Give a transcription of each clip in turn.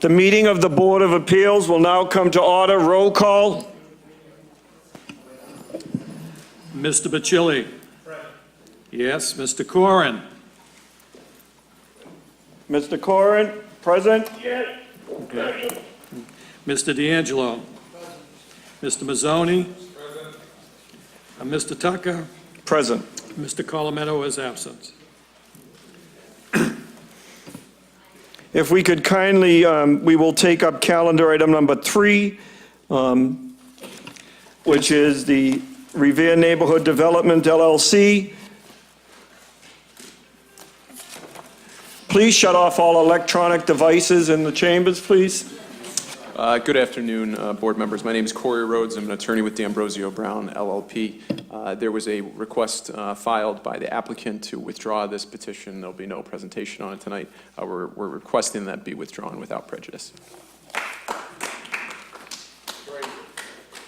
The meeting of the Board of Appeals will now come to order. Roll call. Mr. Bacilli? Yes. Mr. Corrin? Mr. Corrin, present? Yes. Okay. Mr. D'Angelo? Mr. Mazzoni? Mr. Tucker? Present. Mr. Colometto is absent. If we could kindly, we will take up calendar item number 3, which is the Revere Neighborhood Development, LLC. Please shut off all electronic devices in the chambers, please. Good afternoon, board members. My name is Corey Rhodes. I'm an attorney with D'Ambrosio Brown, LLP. There was a request filed by the applicant to withdraw this petition. There'll be no presentation on it tonight. We're requesting that be withdrawn without prejudice.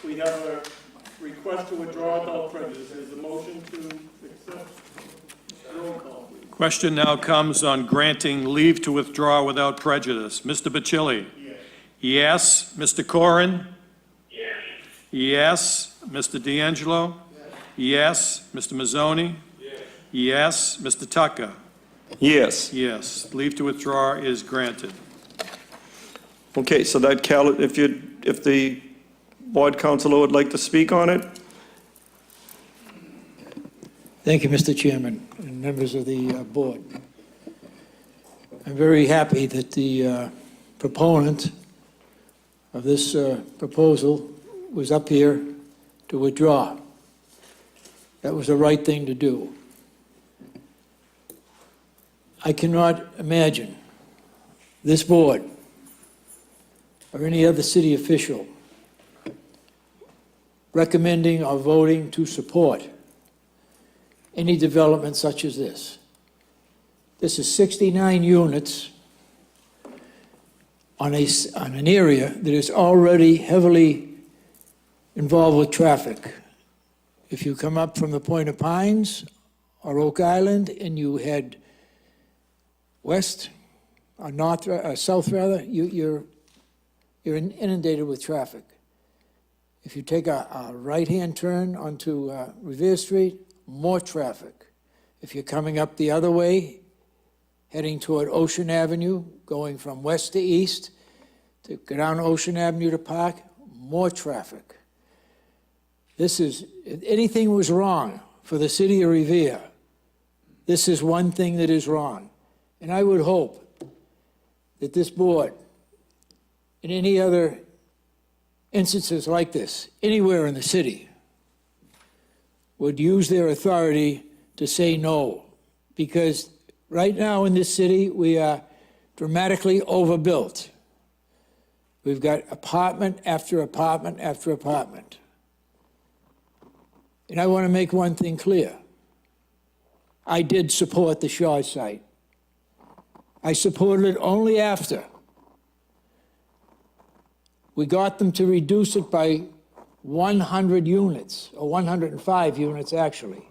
We have a request to withdraw without prejudice. Is a motion to accept? Roll call, please. Question now comes on granting leave to withdraw without prejudice. Mr. Bacilli? Yes. Mr. Corrin? Yes. Yes. Mr. D'Angelo? Yes. Mr. Mazzoni? Yes. Mr. Tucker? Yes. Yes. Leave to withdraw is granted. Okay, so that if the board councilor would like to speak on it. Thank you, Mr. Chairman and members of the board. I'm very happy that the proponent of this proposal was up here to withdraw. That was the right thing to do. I cannot imagine this board or any other city official recommending or voting to support any development such as this. This is 69 units on an area that is already heavily involved with traffic. If you come up from the Point of Pines or Oak Island and you head west or north, south rather, you're inundated with traffic. If you take a right-hand turn onto Revere Street, more traffic. If you're coming up the other way, heading toward Ocean Avenue, going from west to east, to go down Ocean Avenue to Park, more traffic. This is, if anything was wrong for the city of Revere, this is one thing that is wrong. And I would hope that this board, and any other instances like this, anywhere in the city, would use their authority to say no. Because right now in this city, we are dramatically overbuilt. We've got apartment after apartment after apartment. And I want to make one thing clear. I did support the Shaw site. I supported it only after we got them to reduce it by 100 units, or 105 units actually.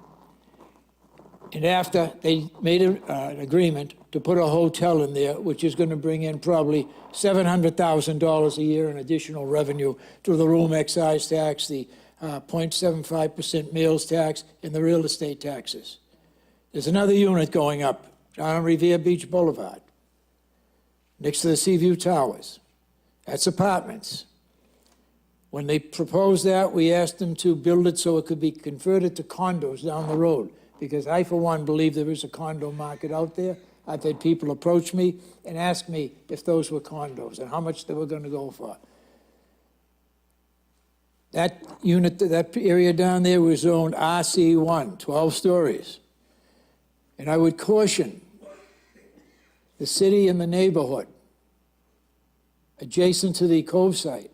And after they made an agreement to put a hotel in there, which is going to bring in probably $700,000 a year in additional revenue through the room excise tax, the 0.75% meals tax, and the real estate taxes. There's another unit going up down on Revere Beach Boulevard, next to the Seaview Towers. That's apartments. When they proposed that, we asked them to build it so it could be converted to condos down the road, because I, for one, believe there is a condo market out there. I've had people approach me and ask me if those were condos and how much they were going to go for. That unit, that area down there was zoned RC1, 12 stories. And I would caution the city and the neighborhood adjacent to the Cove site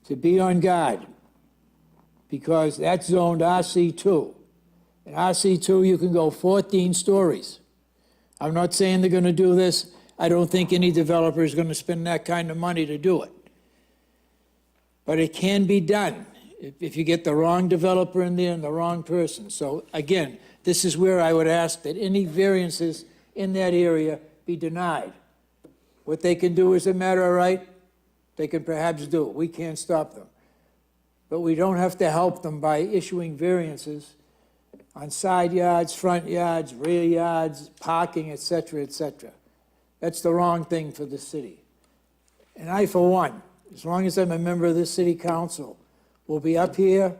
to be on guard, because that's zoned RC2. In RC2, you can go 14 stories. I'm not saying they're going to do this. I don't think any developer is going to spend that kind of money to do it. But it can be done if you get the wrong developer in there and the wrong person. So again, this is where I would ask that any variances in that area be denied. What they can do as a matter of right, they can perhaps do. We can't stop them. But we don't have to help them by issuing variances on side yards, front yards, rear yards, parking, et cetera, et cetera. That's the wrong thing for the city. And I, for one, as long as I'm a member of this city council, will be up here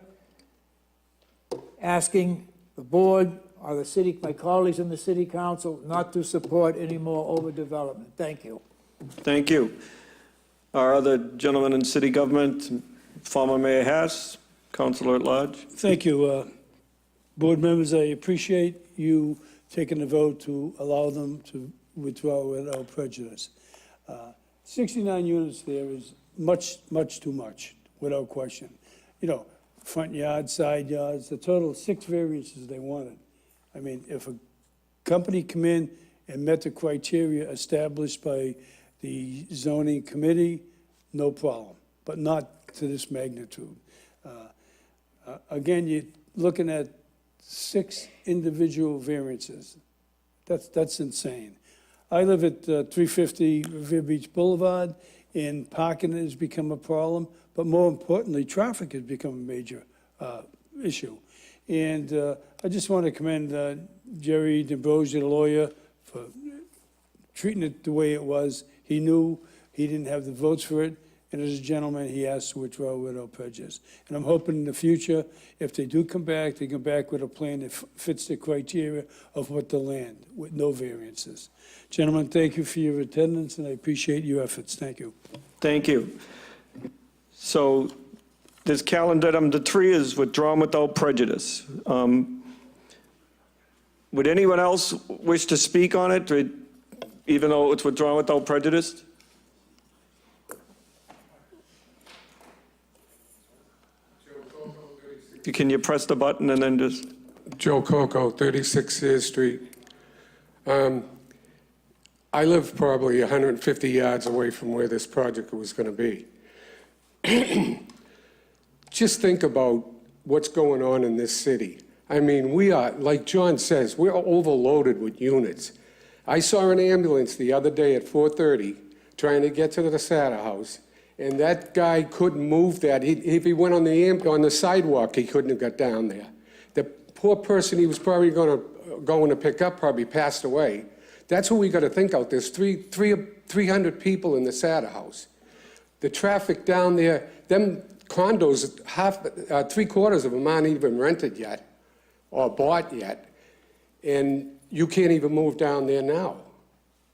asking the board or the city, my colleagues in the city council, not to support any more overdevelopment. Thank you. Thank you. Our other gentleman in city government, former Mayor Hass, Councilor at Large. Thank you. Board members, I appreciate you taking the vote to allow them to withdraw without prejudice. 69 units there is much too much, without question. You know, front yards, side yards, the total 6 variances they wanted. I mean, if a company come in and met the criteria established by the zoning committee, no problem, but not to this magnitude. Again, you're looking at 6 individual variances. That's insane. I live at 350 Revere Beach Boulevard, and parking has become a problem, but more importantly, traffic has become a major issue. And I just want to commend Jerry D'Ambrosio, the lawyer, for treating it the way it was. He knew he didn't have the votes for it, and as a gentleman, he asked to withdraw without prejudice. And I'm hoping in the future, if they do come back, they come back with a plan that fits the criteria of what the land, with no variances. Gentlemen, thank you for your attendance, and I appreciate your efforts. Thank you. Thank you. So this calendar item, the 3 is withdrawn without prejudice. Would anyone else wish to speak on it, even though it's withdrawn without prejudice? Can you press the button and then just... Joe Coco, 36 Sears Street. I live probably 150 yards away from where this project was going to be. Just think about what's going on in this city. I mean, we are, like John says, we're overloaded with units. I saw an ambulance the other day at 4:30 trying to get to the Sata House, and that guy couldn't move that. If he went on the sidewalk, he couldn't have got down there. The poor person he was probably going to pick up probably passed away. That's what we got to think out. There's 300 people in the Sata House. The traffic down there, them condos, 3/4 of them aren't even rented yet or bought yet, and you can't even move down there now.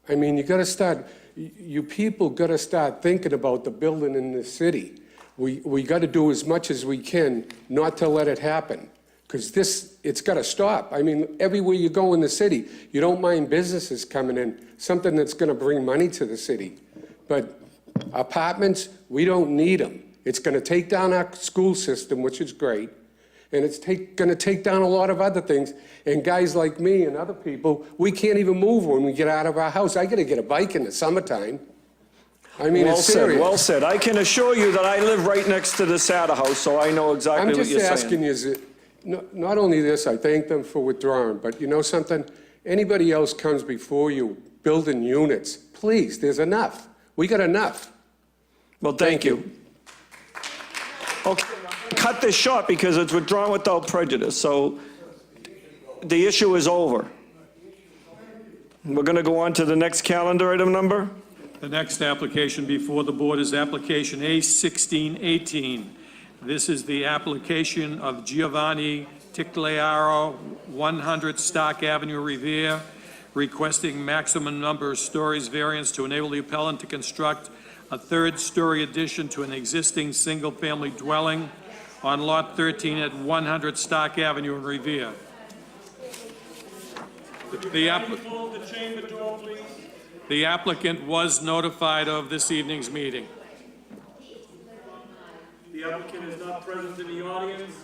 I mean, you people got to start thinking about the building in the city. We got to do as much as we can not to let it happen, because it's got to stop. I mean, everywhere you go in the city, you don't mind businesses coming in, something that's going to bring money to the city. But apartments, we don't need them. It's going to take down our school system, which is great, and it's going to take down a lot of other things. And guys like me and other people, we can't even move when we get out of our house. I got to get a bike in the summertime. I mean, Well it's said, serious. well said. I can assure you that I live right next to the Sata House, so I know exactly I'm what just you're saying. asking you, not only this, I thank them for withdrawing, but you know something? Anybody else comes before you building units, please, there's enough. We got enough. Well, thank you. Okay, cut this short because it's withdrawn without prejudice, so the issue is over. We're going to go on to the next calendar item number. The next application before the board is application A1618. This is the application of Giovanni Ticlayauri, 100 Stark Avenue, Revere, requesting maximum number of stories variance to enable the appellant to construct a 3rd-story addition to an existing single-family dwelling on Lot 13 at 100 Stark Avenue in Revere. The applicant was notified of this evening's meeting. The applicant is not present in the audience.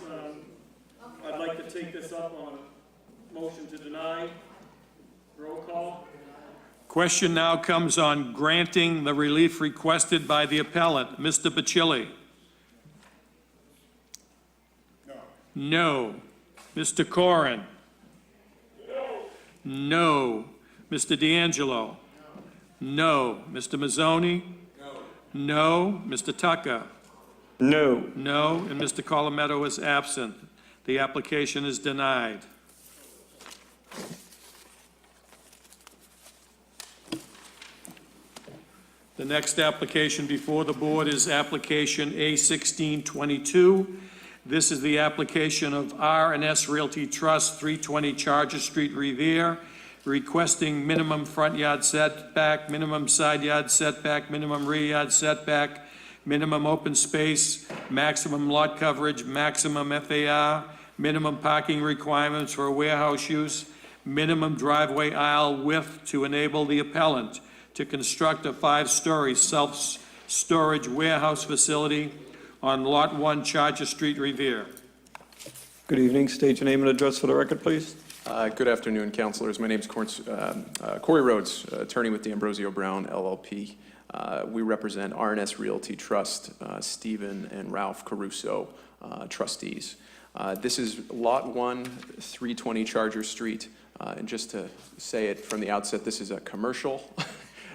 I'd like to take this up on a motion to deny. Roll call. Question now comes on granting the relief requested by the appellant. Mr. Bacilli? No. Mr. Corrin? No. Mr. D'Angelo? No. Mr. Mazzoni? No. Mr. Tucker? No. No, and Mr. Colometto is absent. The application is denied. The next application before the board is application A1622. This is the application of R&S Realty Trust, 320 Charger Street, Revere, requesting minimum front yard setback, minimum side yard setback, minimum rear yard setback, minimum open space, maximum lot coverage, maximum FAR, minimum parking requirements for warehouse use, minimum driveway aisle width to enable the appellant to construct a 5-story self-storage warehouse facility on Lot 1, Charger Street, Revere. Good evening. State your name and address for the record, please. Good afternoon, councilors. My name is Corey Rhodes, attorney with D'Ambrosio Brown, LLP. We represent R&S Realty Trust, Stephen and Ralph Caruso, trustees. This is Lot 1, 320 Charger Street. And just to say it from the outset, this is a commercial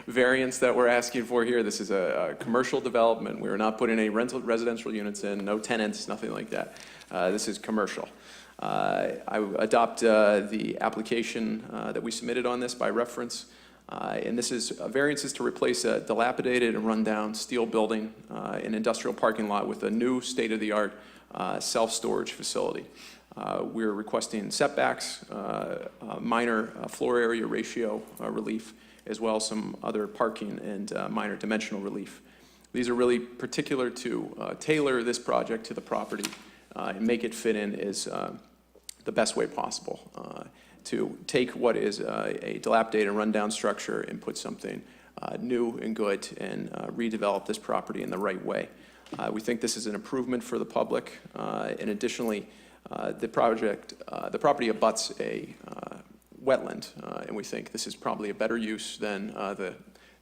variance that we're asking for here. This is a commercial development. We're not putting any residential units in, no tenants, nothing like that. This is commercial. I adopt the application that we submitted on this by reference. And this is variances to replace a dilapidated and rundown steel building, an industrial parking lot with a new state-of-the-art self-storage facility. We're requesting setbacks, minor floor area ratio relief, as well as some other parking and minor dimensional relief. These are really particular to tailor this project to the property and make it fit in as the best way possible. To take what is a dilapidated and rundown structure and put something new and good and redevelop this property in the right way. We think this is an improvement for the public, and additionally, the property abuts a wetland, and we think this is probably a better use than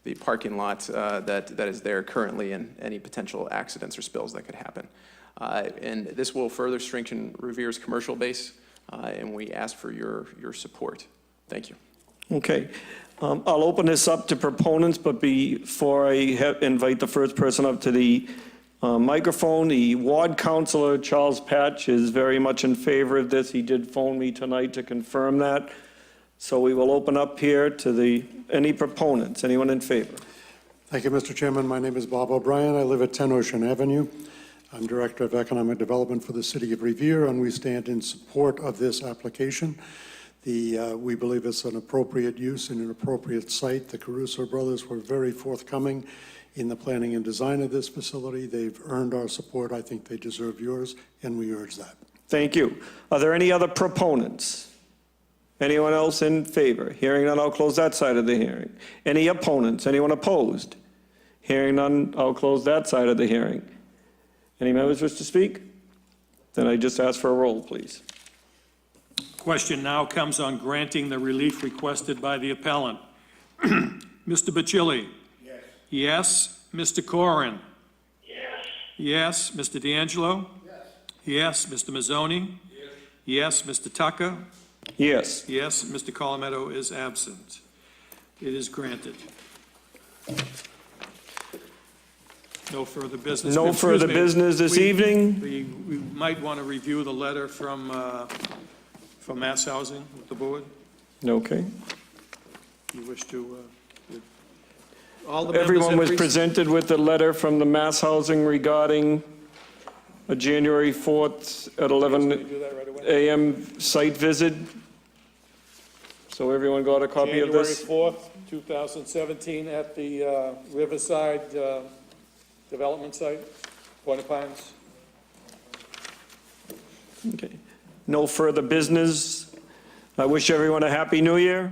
the parking lot that is there currently, and any potential accidents or spills that could happen. And this will further strengthen Revere's commercial base, and we ask for your support. Thank you. Okay. I'll open this up to proponents, but before I invite the first person up to the microphone, the ward councilor, Charles Patch, is very much in favor of this. He did phone me tonight to confirm that. So we will open up here to any proponents. Anyone in favor? Thank you, Mr. Chairman. My name is Bob O'Brien. I live at 10 Ocean Avenue. I'm Director of Economic Development for the City of Revere, and we stand in support of this application. We believe it's an appropriate use in an appropriate site. The Caruso brothers were very forthcoming in the planning and design of this facility. They've earned our support. I think they deserve yours, and we urge that. Thank you. Are there any other proponents? Anyone else in favor? Hearing none, I'll close that side of the hearing. Any opponents? Anyone opposed? Hearing none, I'll close that side of the hearing. Any members wish to speak? Then I just ask for a roll, please. Question now comes on granting the relief requested by the appellant. Mr. Bacilli? Yes. Yes. Mr. Corrin? Yes. Yes. Mr. D'Angelo? Yes. Yes. Mr. Mazzoni? Yes. Yes. Mr. Tucker? Yes. Yes. Mr. Colometto is absent. It is granted. No further business. No further business this evening. We might want to review the letter from Mass Housing with the board. Okay. You wish to, all the members Everyone have was presented with the letter from the Mass Housing regarding a January 4th at 11 a.m. site visit. So everyone got a copy of this? January 4th, 2017, at the Riverside Development Site, Point of Pines. Okay. No further business. I wish everyone a happy new year.